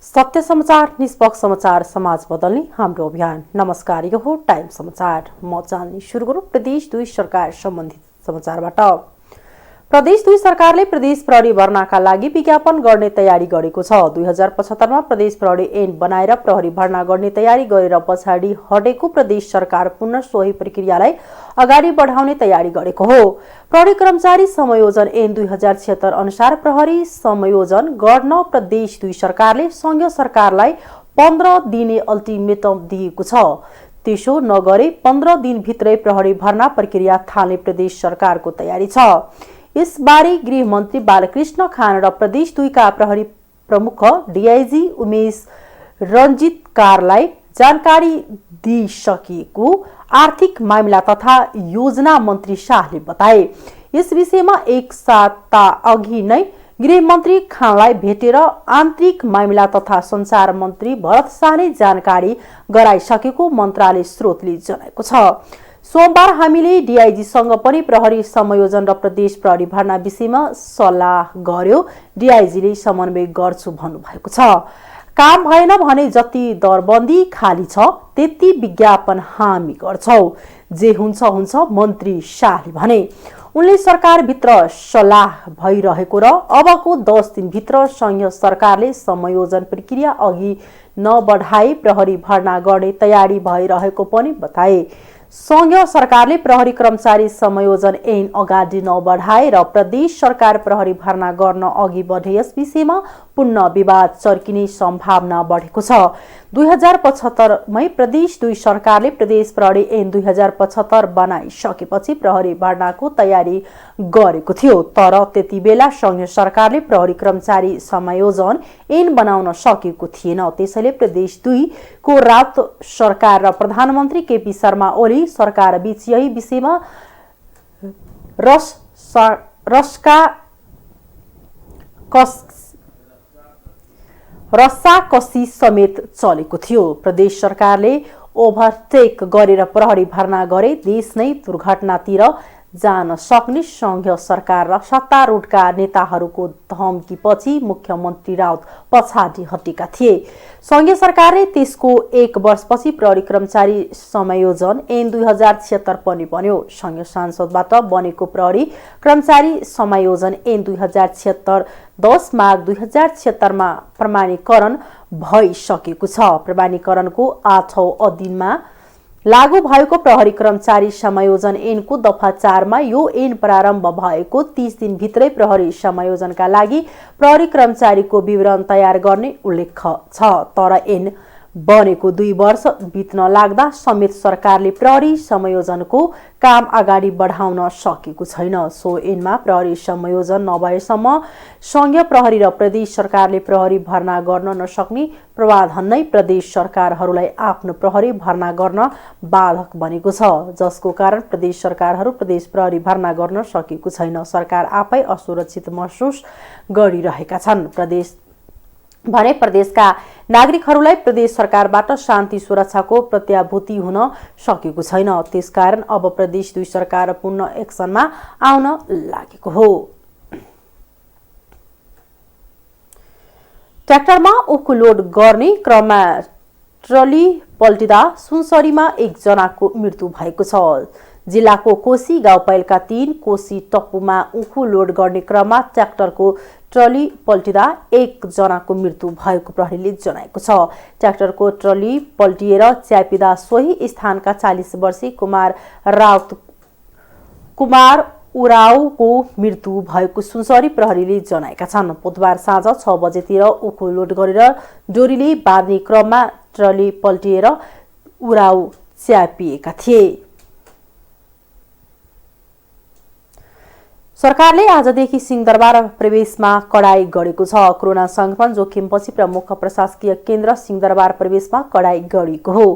सत्य समाचार, निष्पक्ष समाचार, समाज बदल्ने हाम्रो अभियान। नमस्कार, यो हो टाइम समाचार। म जान्ने सुरु गरौँ प्रदेश 2 सरकार सम्बन्धित समाचारबाट। प्रदेश 2 सरकारले प्रदेश प्रहरी भर्नाका लागि विज्ञापन गर्ने तयारी गरेको छ। 2075 मा प्रदेश प्रहरी ऐन बनाएर प्रहरी भर्ना गर्ने तयारी गरेर पछाडि हटेको प्रदेश सरकार पुनः सोही प्रक्रियालाई अगाडि बढाउने तयारी गरेको हो। प्रहरी कर्मचारी समायोजन ऐन 2076 अनुसार प्रहरी समायोजन गर्न प्रदेश 2 सरकारले संघीय सरकारलाई 15 दिने अल्टिमेटम दिएको छ। त्यसो नगरे 15 दिनभित्रै प्रहरी भर्ना प्रक्रिया थाल्ने प्रदेश सरकारको तयारी छ। यसबारे गृह मन्त्री बालकृष्ण खान र प्रदेश 2 का प्रहरी प्रमुख डीआईजी उमेश रञ्जितकारलाई जानकारी दिइसकिएको आर्थिक मामिला तथा योजना मन्त्री शाहले बताए। यस विषयमा एक साता अघि नै गृह मन्त्री खानलाई भेटेर आन्तरिक मामिला तथा सञ्चार मन्त्री भरत शाहले जानकारी गराइसकेको मन्त्रालय स्रोतले जनाएको छ। सोमबार हामीले डीआईजीसँग पनि प्रहरी समायोजन र प्रदेश प्रहरी भर्ना विषयमा सल्लाह गर्यो। डीआईजीले समन्वय गर्छु भन्नुभएको छ। काम भएन भने जति दरबन्दी खाली छ त्यति विज्ञापन हामी गर्छौं, जे हुन्छ हुन्छ, मन्त्री शाहले भने। उनले सरकारभित्र सल्लाह भइरहेको र अबको 10 दिनभित्र संघीय सरकारले समायोजन प्रक्रिया अघि नबढाए प्रहरी भर्ना गर्ने तयारी भइरहेको पनि बताए। संघीय सरकारले प्रहरी कर्मचारी समायोजन ऐन अगाडि नबढाए र प्रदेश सरकार प्रहरी भर्ना गर्न अघि बढे यस विषयमा पुनः विवाद चर्किने सम्भावना बढेको छ। 2075 मै प्रदेश 2 सरकारले प्रदेश प्रहरी ऐन 2075 बनाइसकेपछि प्रहरी भर्नाको तयारी गरेको थियो। तर त्यति बेला संघीय सरकारले प्रहरी कर्मचारी समायोजन ऐन बनाउन सकेको थिएन। त्यसैले प्रदेश 2 को राउत सरकार र प्रधानमन्त्री केपी शर्मा ओली सरकार बीच यही विषयमा रस्साकसी समेत चलेको थियो। प्रदेश सरकारले ओभरटेक गरेर प्रहरी भर्ना गरे देश नै दुर्घटनातिर जान सक्ने संघीय सरकार र सत्तारूढका नेताहरूको धम्कीपछि मुख्यमन्त्री राउत पछाडि हटेका थिए। संघीय सरकारले त्यसको 1 वर्षपछि प्रहरी कर्मचारी समायोजन ऐन 2076 पनि बन्यो। संघीय संसदबाट बनेको प्रहरी कर्मचारी समायोजन ऐन 2076 10 माघ 2076 मा प्रमाणीकरण भइसकेको छ। प्रमाणीकरणको 8औं अधीनमा लागू भएको प्रहरी कर्मचारी समायोजन ऐनको दफा 4 मा यो ऐन प्रारम्भ भएको 30 दिनभित्रै प्रहरी समायोजनका लागि प्रहरी कर्मचारीको विवरण तयार गर्ने उल्लेख छ। तर ऐन बनेको 2 वर्ष बित्न लाग्दा समेत सरकारले प्रहरी समायोजनको काम अगाडि बढाउन सकेको छैन। सो ऐनमा प्रहरी समायोजन नभएसम्म संघीय प्रहरी र प्रदेश सरकारले प्रहरी भर्ना गर्न नसक्ने प्रावधान नै प्रदेश सरकारहरूलाई आफ्नो प्रहरी भर्ना गर्न बाधक बनेको छ, जसको कारण प्रदेश सरकारहरू प्रदेश प्रहरी भर्ना गर्न सकेको छैन। सरकार आफै असुरक्षित महसुस गरिरहेका छन्। प्रदेशका नागरिकहरूलाई प्रदेश सरकारबाट शान्ति सुरक्षाको प्रत्याभूति हुन सकेको छैन। त्यसकारण अब प्रदेश 2 सरकार पुनः एक्सनमा आउन लागेको हो। ट्र्याक्टरमा उखु लोड गर्ने क्रममा ट्रली पल्टिँदा सुनसरीमा 1 जनाको मृत्यु भएको छ। जिल्लाको कोशी गाउँपालिका 3 कोशी टप्पुमा उखु लोड गर्ने क्रममा ट्र्याक्टरको ट्रली पल्टिँदा 1 जनाको मृत्यु भएको प्रहरीले जनाएको छ। ट्र्याक्टरको ट्रली पल्टिएर च्यापिँदा सोही स्थानका 40 वर्षीय कुमार उरावको मृत्यु भएको सुनसरी प्रहरीले जनाएका छन्। बुधबार साँझ 6 बजेतिर उखु लोड गरेर डोरीले बाँध्ने क्रममा ट्रली पल्टिएर उराव च्यापिएका थिए। सरकारले आजदेखि सिंहदरबार प्रवेशमा कडाई गरेको छ। कोरोना संक्रमण जोखिमपछि प्रमुख प्रशासकीय केन्द्र सिंहदरबार प्रवेशमा कडाई गरिएको हो।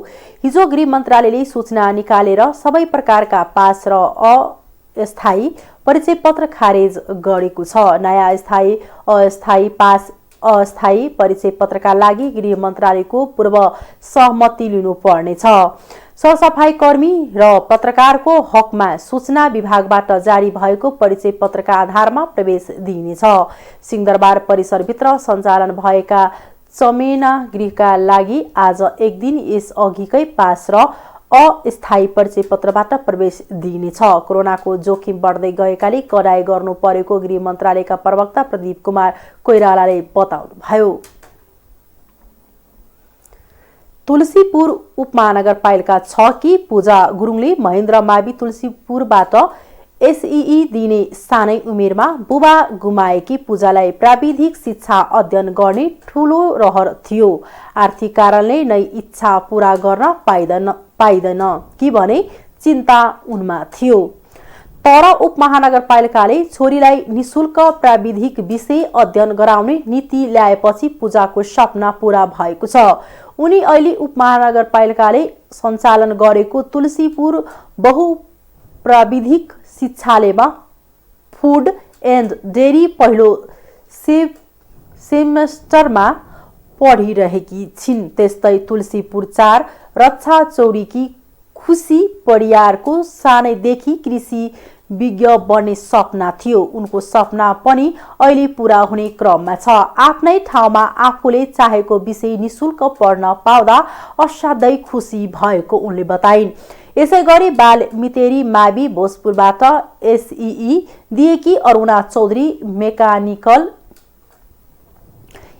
हिजो गृह मन्त्रालयले सूचना निकालेर सबै प्रकारका पास र अस्थायी परिचय पत्र खारेज गरेको छ। नयाँ स्थायी अस्थायी पास अस्थायी परिचय पत्रका लागि गृह मन्त्रालयको पूर्व सहमति लिनुपर्नेछ। सरसफाई कर्मी र पत्रकारको हकमा सूचना विभागबाट जारी भएको परिचय पत्रका आधारमा प्रवेश दिइनेछ। सिंहदरबार परिसरभित्र सञ्चालन भएका चमेना गृहका लागि आज एक दिन यस अघिकै पास र अस्थायी परिचय पत्रबाट प्रवेश दिइनेछ। कोरोनाको जोखिम बढ्दै गएकाले कडाई गर्नु परेको गृह मन्त्रालयका प्रवक्ता प्रदीप कुमार कोइरालाले बताउनुभयो। तुलसीपुर उपमहानगरपालिका 6 की पूजा गुरुङले महेन्द्र मावि तुलसीपुरबाट एसईई दिने सानै उमेरमा बुबा गुमाएकी पूजालाई प्राविधिक शिक्षा अध्ययन गर्ने ठूलो रहर थियो। आर्थिक कारणले नै इच्छा पूरा गर्न पाइदैन कि भने चिन्ता उनमा थियो। तर उपमहानगरपालिकाले छोरीलाई निशुल्क प्राविधिक विषय अध्ययन गराउने नीति ल्याएपछि पूजाको सपना पूरा भएको छ। उनी अहिले उपमहानगरपालिकाले सञ्चालन गरेको तुलसीपुर बहुप्राविधिक शिक्षालयमा फुड एन्ड डेरी पहिलो सेमेस्टरमा पढिरहेकी छिन्। त्यस्तै तुलसीपुर 4 रक्षा चौरीकी खुसी परियारको सानैदेखि कृषि विज्ञ बन्ने सपना थियो। उनको सपना पनि अहिले पूरा हुने क्रममा छ। आफ्नै ठाउँमा आफूले चाहेको विषय निशुल्क पढ्न पाउँदा असाध्यै खुसी भएको उनले बताइन्। यसैगरी बाल मितेरी मावि भोजपुरबाट एसईई दिएकी अरुणा चौधरी मेकानिकल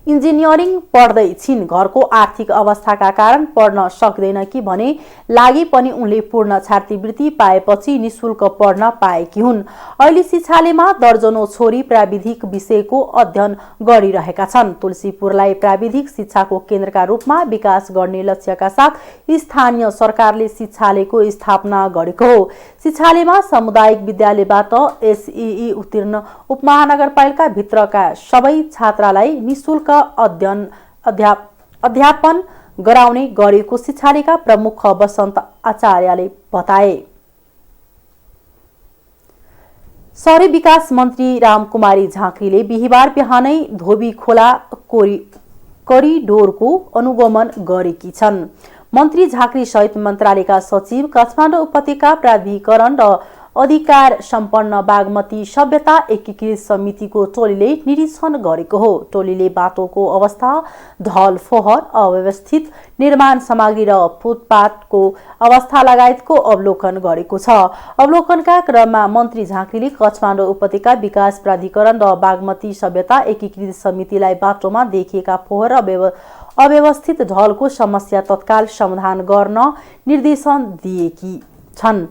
इन्जिनियरिङ पढ्दै छिन्। घरको आर्थिक अवस्थाका कारण पढ्न सक्दैन कि भने लागि पनि उनले पूर्ण छात्रवृत्ति पाएपछि निशुल्क पढ्न पाएकी हुन्। अहिले शिक्षालयमा दर्जनौं छोरी प्राविधिक विषयको अध्ययन गरिरहेका छन्। तुलसीपुरलाई प्राविधिक शिक्षाको केन्द्रका रूपमा विकास गर्ने लक्ष्यका साथ स्थानीय सरकारले शिक्षालयको स्थापना गरेको हो। शिक्षालयमा सामुदायिक विद्यालयबाट एसईई उत्तीर्ण उपमहानगरपालिका भित्रका सबै छात्रालाई निशुल्क अध्यापन गराउने गरेको शिक्षालयका प्रमुख वसन्त आचार्यले बताए। शहरी विकास मन्त्री रामकुमारी झाँक्रीले बिहिबार बिहानै धोबी खोला करिडोरको अनुगमन गरेकी छन्। मन्त्री झाँक्री सहित मन्त्रालयका सचिव, काठमाडौँ उपत्यका प्राधिकरण र अधिकार सम्पन्न बागमती सभ्यता एकीकृत समितिको टोलीले निरीक्षण गरेको हो। टोलीले बाटोको अवस्था, ढल फोहोर, अव्यवस्थित निर्माण सामग्री र फुटपाथको अवस्था लगायतको अवलोकन गरेको छ। अवलोकनका क्रममा मन्त्री झाँक्रीले काठमाडौँ उपत्यका विकास प्राधिकरण र बागमती सभ्यता एकीकृत समितिलाई बाटोमा देखिएका फोहोर र अव्यवस्थित ढलको समस्या तत्काल समाधान गर्न निर्देशन दिएकी छन्।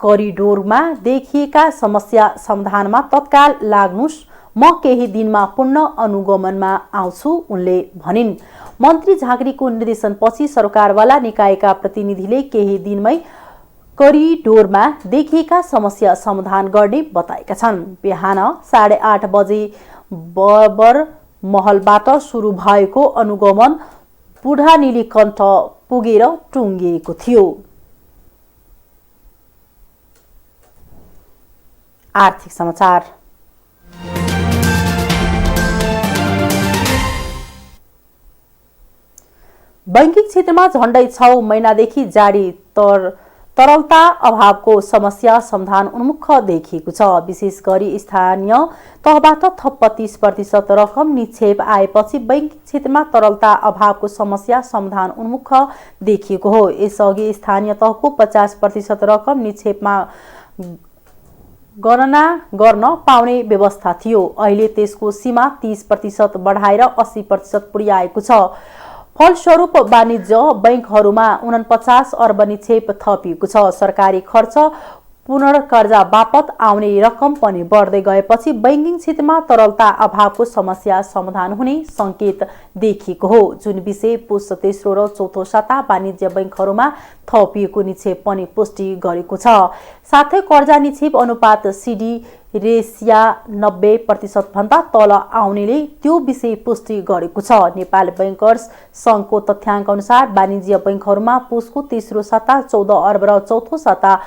करिडोरमा देखिएका समस्या समाधानमा तत्काल लाग्नुस्, म केही दिनमा पूर्ण अनुगमनमा आउँछु, उनले भनिन्। मन्त्री झाँक्रीको निर्देशनपछि सरकारवाला निकायका प्रतिनिधिले केही दिनमै करिडोरमा देखिएका समस्या समाधान गर्ने बताएका छन्। बिहान 8:30 बजे बबर महलबाट सुरु भएको अनुगमन बुढा नीलकण्ठ पुगेर टुङ्गिएको थियो। आर्थिक समाचार। बैंकिङ क्षेत्रमा झण्डै 6 महिनादेखि जारी तरलता अभावको समस्या समाधान उन्मुख देखिएको छ। विशेष गरी स्थानीय तहबाट थप 35% रकम निक्षेप आएपछि बैंकिङ क्षेत्रमा तरलता अभावको समस्या समाधान उन्मुख देखिएको हो। यसअघि स्थानीय तहको 50% रकम निक्षेपमा गणना गर्न पाउने व्यवस्था थियो। अहिले त्यसको सीमा 30% बढाएर 80% पुर्याएको छ। फलस्वरूप वाणिज्य बैंकहरूमा 49 अर्ब निक्षेप थपिएको छ। सरकारी खर्च पुनर्कर्जा बापत आउने रकम पनि बढ्दै गएपछि बैंकिङ क्षेत्रमा तरलता अभावको समस्या समाधान हुने संकेत देखिएको हो, जुन विषय पुस तेस्रो र चौथो साता वाणिज्य बैंकहरूमा थपिएको निक्षेप पनि पुष्टि गरेको छ। साथै कर्जा निक्षेप अनुपात सिडी रेसिया 90% भन्दा तल आउनेले त्यो विषय पुष्टि गरेको छ। नेपाल बैंकर्स संघको तथ्याङ्क अनुसार वाणिज्य बैंकहरूमा पुसको तेस्रो साता 14 अर्ब र चौथो साता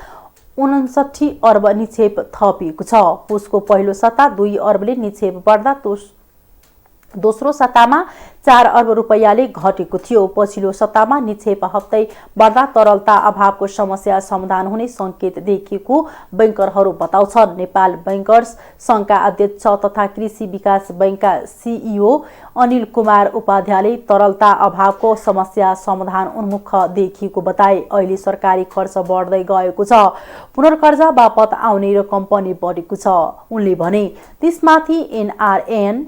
59 अर्ब निक्षेप थपिएको छ। पुसको पहिलो साता 2 अर्बले निक्षेप बढ्दा दोस्रो सत्तामा 4 अर्ब रुपैयाँले घटेको थियो। पछिल्लो सत्तामा निक्षेप हप्तै बढ्दा तरलता अभावको समस्या समाधान हुने संकेत देखिएको बैंकरहरू बताउँछन्। नेपाल बैंकर्स संघका अध्यक्ष तथा कृषि विकास बैंकका सीईओ अनिल कुमार उपाध्यायले तरलता अभावको समस्या समाधान उन्मुख देखिएको बताए। अहिले सरकारी खर्च बढ्दै गएको छ, पुनर्कर्जा बापत आउने रकम पनि बढेको छ। उनले भने त्यसमाथि एनआरएन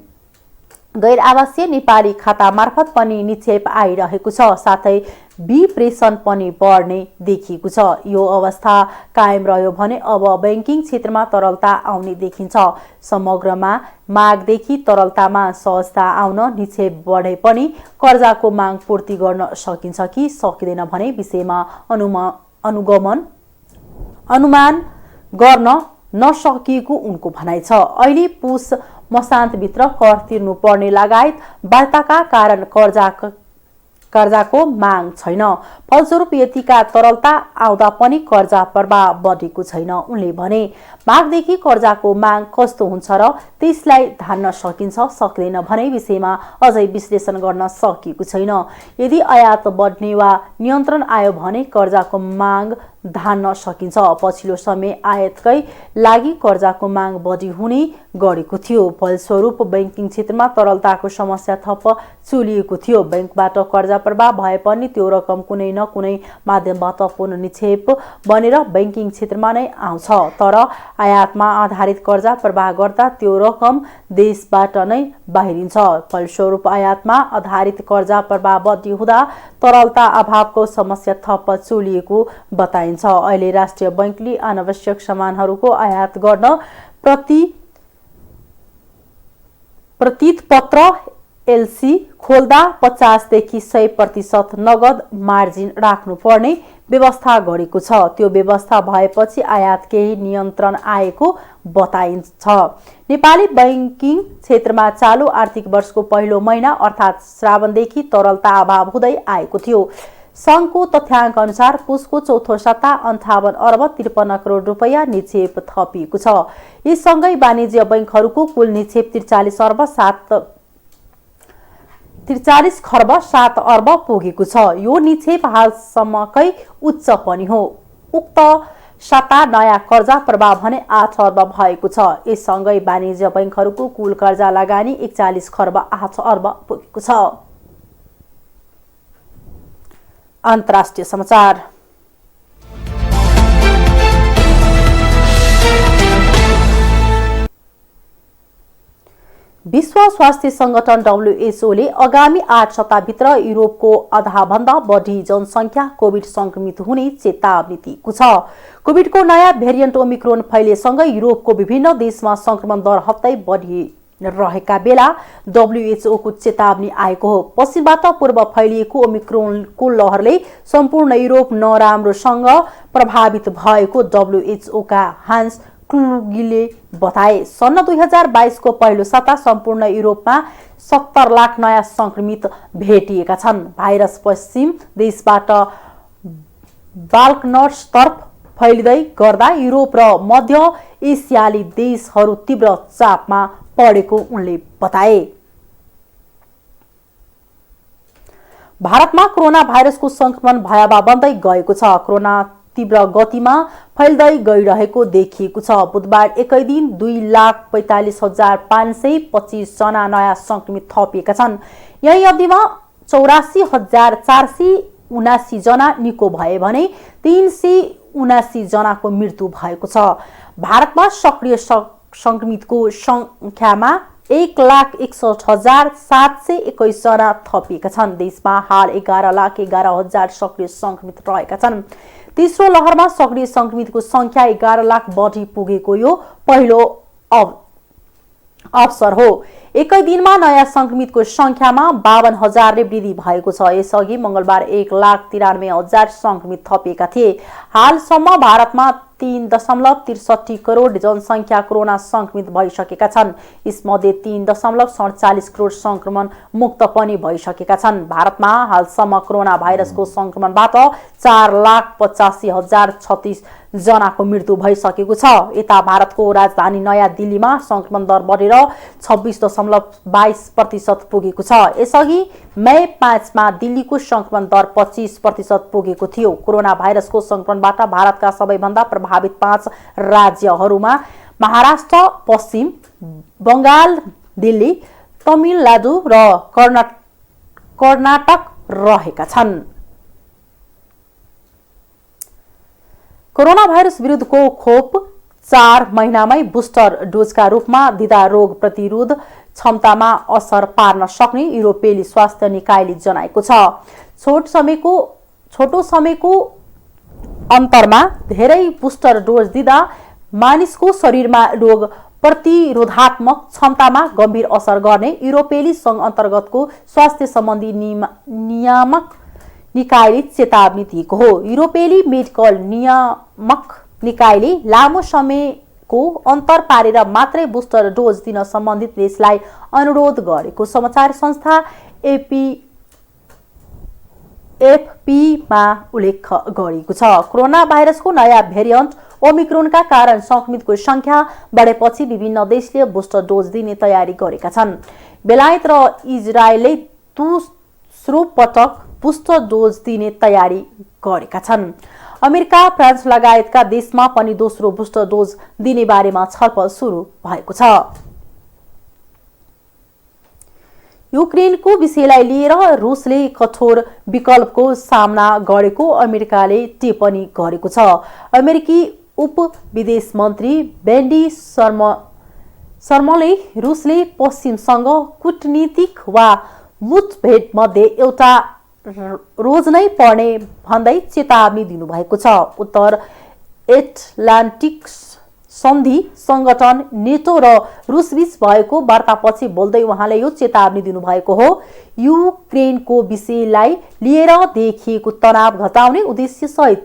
गैर आवासीय नेपाली खाता मार्फत पनि निक्षेप आइरहेको छ, साथै विप्रेषण पनि बढ्ने देखिएको छ। यो अवस्था कायम रह्यो भने अब बैंकिङ क्षेत्रमा तरलता आउने देखिन्छ। समग्रमा मागदेखि तरलतामा सहजता आउन निक्षेप बढे पनि कर्जाको माग पूर्ति गर्न सकिन्छ कि सकिँदैन भन्ने विषयमा अनुमान गर्न नसकिएको उनको भनाइ छ। अहिले पुस मसान्तभित्र कर तिर्नुपर्ने लगायत बाध्यताका कारण कर्जाको माग छैन। फलस्वरूप यतिका तरलता आउँदा पनि कर्जा प्रवाह बढेको छैन। उनले भने मागदेखि कर्जाको माग कस्तो हुन्छ र त्यसलाई धान्न सकिन्छ सक्दैन भन्ने विषयमा अझै विश्लेषण गर्न सकिएको छैन। यदि आयात बढ्ने वा नियन्त्रण आयो भने कर्जाको माग धान्न सकिन्छ। पछिल्लो समय आयातकै लागि कर्जाको माग बढी हुने गरेको थियो। फलस्वरूप बैंकिङ क्षेत्रमा तरलताको समस्या थप चुलिएको थियो। बैंकबाट कर्जा प्रवाह भए पनि त्यो रकम कुनै न कुनै माध्यमबाट पुनः निक्षेप बनेर बैंकिङ क्षेत्रमा नै आउँछ। तर आयातमा आधारित कर्जा प्रवाह गर्दा त्यो रकम देशबाट नै बाहिरिन्छ। फलस्वरूप आयातमा आधारित कर्जा प्रवाह बढी हुँदा तरलता अभावको समस्या थप चुलिएको बताइन्छ। अहिले राष्ट्रिय बैंकले अनावश्यक सामानहरूको आयात गर्न प्रतिपत्र एलसी खोल्दा 50 देखि 100% नगद मार्जिन राख्नुपर्ने व्यवस्था गरेको छ। त्यो व्यवस्था भएपछि आयात केही नियन्त्रण आएको बताइन्छ। नेपाली बैंकिङ क्षेत्रमा चालु आर्थिक वर्षको पहिलो महिना अर्थात् श्रावणदेखि तरलता अभाव हुँदै आएको थियो। संघको तथ्याङ्क अनुसार पुसको चौथो सट्टा 58 अर्ब 53 करोड रुपैयाँ निक्षेप थपिएको छ। यससँगै वाणिज्य बैंकहरूको कुल निक्षेप 43 खर्ब 7 अर्ब पुगेको छ। यो निक्षेप हालसम्मकै उच्च पनि हो। उक्त सट्टा नयाँ कर्जा प्रवाह भने 8 अर्ब भएको छ। यससँगै वाणिज्य बैंकहरूको कुल कर्जा लगानी 41 खर्ब 8 अर्ब पुगेको छ। अन्तर्राष्ट्रिय समाचार। विश्व स्वास्थ्य संगठन WHO ले आगामी 8 सप्ताहभित्र युरोपको आधाभन्दा बढी जनसङ्ख्या कोभिड संक्रमित हुने चेतावनी दिएको छ। कोभिडको नयाँ भेरिएन्ट ओमिक्रोन फैलिएसँगै युरोपको विभिन्न देशमा संक्रमण दर हप्तै बढी रहेका बेला WHO को चेतावनी आएको हो। पश्चिमबाट पूर्व फैलिएको ओमिक्रोनको लहरले सम्पूर्ण युरोप नराम्रोसँग प्रभावित भएको WHO का हान्स क्लुगीले बताए। सन् 2022 को पहिलो सप्ताह सम्पूर्ण युरोपमा 70 लाख नयाँ संक्रमित भेटिएका छन्। भाइरस पश्चिम देशबाट बाल्कन्सतर्फ फैलिँदै गर्दा युरोप र मध्य एसियाली देशहरू तीव्र चापमा परेको उनले बताए। भारतमा कोरोना भाइरसको संक्रमण भयावह बन्दै गएको छ। कोरोना तीव्र गतिमा फैल्दै गइरहेको देखिएको छ। बुधबार एकै दिन 2,45,525 जना नयाँ संक्रमित थपिएका छन्। यही अवधिमा 84,479 जना निको भए भने 379 जनाको मृत्यु भएको छ। भारतमा सक्रिय संक्रमितको संख्यामा 1,61,721 जना थपिएका छन्। देशमा हाल 11,11,000 सक्रिय संक्रमित रहेका छन्। तेस्रो लहरमा सक्रिय संक्रमितको संख्या 11 लाख बढी पुगेको यो पहिलो अवसर हो। एकै दिनमा नयाँ संक्रमितको संख्यामा 52,000 ले वृद्धि भएको छ। यसअघि मंगलबार 1,93,000 संक्रमित थपिएका थिए। हालसम्म भारतमा 3.63 करोड जनसङ्ख्या कोरोना संक्रमित भइसकेका छन्। यसमध्ये 3.47 करोड संक्रमण मुक्त पनि भइसकेका छन्। भारतमा हालसम्म कोरोना भाइरसको संक्रमणबाट 4,85,036 जनाको मृत्यु भइसकेको छ। यता भारतको राजधानी नयाँ दिल्लीमा संक्रमण दर बढेर 26.22% पुगेको छ। यसअघि मे 5 मा दिल्लीको संक्रमण दर 25% पुगेको थियो। कोरोना भाइरसको संक्रमणबाट भारतका सबैभन्दा प्रभावित 5 राज्यहरूमा महाराष्ट्र, पश्चिम बंगाल, दिल्ली, तमिलनाडु र कर्नाटक रहेका छन्। कोरोना भाइरस विरुद्धको खोप 4 महिनामै बुस्टर डोजका रूपमा दिँदा रोग प्रतिरोध क्षमतामा असर पार्न सक्ने युरोपेली स्वास्थ्य निकायले जनाएको छ। छोटो समयको अन्तरमा धेरै बुस्टर डोज दिँदा मानिसको शरीरमा रोग प्रतिरोधात्मक क्षमतामा गम्भीर असर गर्ने युरोपेली संघ अन्तर्गतको स्वास्थ्य सम्बन्धी नियामक निकायले चेतावनी दिएको हो। युरोपेली मेडिकल नियामक निकायले लामो समयको अन्तर पारेर मात्रै बुस्टर डोज दिन सम्बन्धित देशलाई अनुरोध गरेको समाचार संस्था एफपीमा उल्लेख गरेको छ। कोरोना भाइरसको नयाँ भेरिएन्ट ओमिक्रोनका कारण संक्रमितको संख्या बढेपछि विभिन्न देशले बुस्टर डोज दिने तयारी गरेका छन्। बेलायत र इजरायलले दोस्रो पटक बुस्टर डोज दिने तयारी गरेका छन्। अमेरिका, फ्रान्स लगायतका देशमा पनि दोस्रो बुस्टर डोज दिने बारेमा छलफल सुरु भएको छ। युक्रेनको विषयलाई लिएर रुसले कठोर विकल्पको सामना गरेको अमेरिकाले टिप्पणी गरेको छ। अमेरिकी उप विदेश मन्त्री बेन्डी शर्मले रुसले पश्चिमसँग कूटनीतिक वा मुठभेड मध्ये एउटा रोज नै पर्ने भन्दै चेतावनी दिनुभएको छ। उत्तर एटलान्टिक सन्धि संगठन नेटो र रुसबीच भएको वार्तापछि बोल्दै उहाँले यो चेतावनी दिनुभएको हो। युक्रेनको विषयलाई लिएर देखिएको तनाव घटाउने उद्देश्यसहित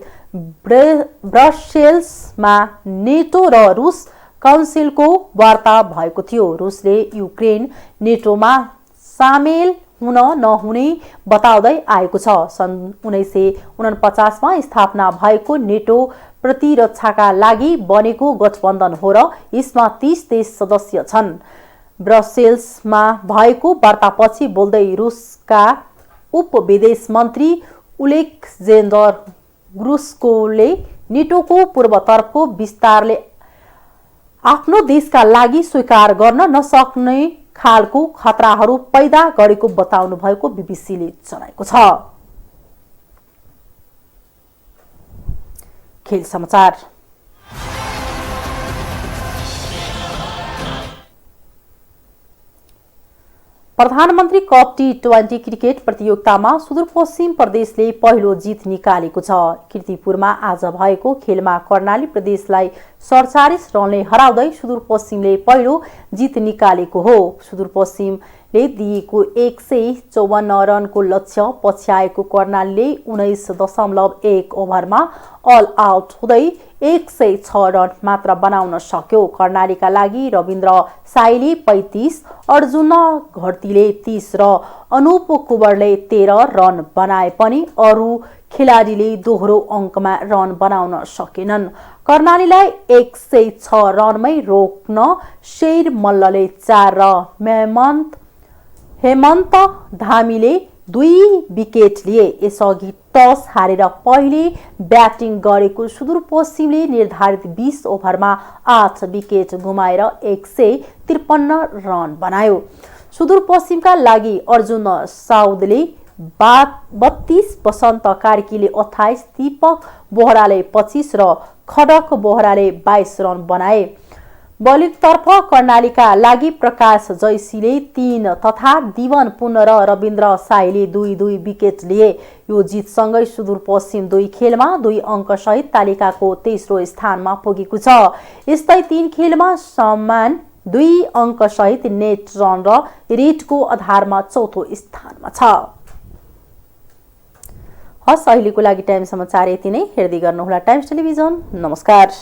ब्रसेल्समा नेटो र रुस काउन्सिलको वार्ता भएको थियो। रुसले युक्रेन नेटोमा सामेल हुन नहुने बताउँदै आएको छ। सन् 1949 मा स्थापना भएको नेटो प्रतिरक्षाका लागि बनेको गठबन्धन हो र यसमा 30 देश सदस्य छन्। ब्रसेल्समा भएको वार्तापछि बोल्दै रुसका उप विदेश मन्त्री ओलेक्जेन्डर ग्रुस्कोले नेटोको पूर्वतर्फको विस्तारले आफ्नो देशका लागि स्वीकार गर्न नसक्ने खालको खतराहरू पैदा गरेको बताउनु भएको बीबीसीले जनाएको छ। खेल समाचार। प्रधानमन्त्री कप टी20 क्रिकेट प्रतियोगितामा सुदूरपश्चिम प्रदेशले पहिलो जित निकालेको छ। कीर्तिपुरमा आज भएको खेलमा कर्णाली प्रदेशलाई 47 रनले हराउँदै सुदूरपश्चिमले पहिलो जित निकालेको हो। सुदूरपश्चिमले दिएको 154 रनको लक्ष्य पछ्याएको कर्णालीले 19.1 ओभरमा अल आउट हुँदै 106 रन मात्र बनाउन सक्यो। कर्णालीका लागि रविन्द्र साईले 35, अर्जुन घरतीले 30 र अनुप कुवरले 13 रन बनाए पनि अरू खेलाडीले दोहोरो अङ्कमा रन बनाउन सकेनन्। कर्णालीलाई 106 रनमै रोक्न शेर मल्लले 4 र हेमन्त धामीले 2 विकेट लिए। यसअघि टस हारेर पहिले ब्याटिङ गरेको सुदूरपश्चिमले निर्धारित 20 ओभरमा 8 विकेट गुमाएर 153 रन बनायो। सुदूरपश्चिमका लागि अर्जुन साउदले 32, वसन्त कार्कीले 28, दीपक बोहराले 25 र खडक बोहराले 22 रन बनाए। बलिङतर्फ कर्णालीका लागि प्रकाश जयसीले 3 तथा दिवन पुन र रविन्द्र साईले 2 विकेट लिए। यो जितसँगै सुदूरपश्चिम 2 खेलमा 2 अङ्कसहित तालिकाको तेस्रो स्थानमा पुगेको छ। यस्तै 3 खेलमा समान 2 अङ्कसहित नेट रन र रेटको आधारमा चौथो स्थानमा छ। हस्, अहिलेको लागि टाइम समाचार यति नै। हेर्दै गर्नुहोला टाइम्स टेलिभिजन। नमस्कार।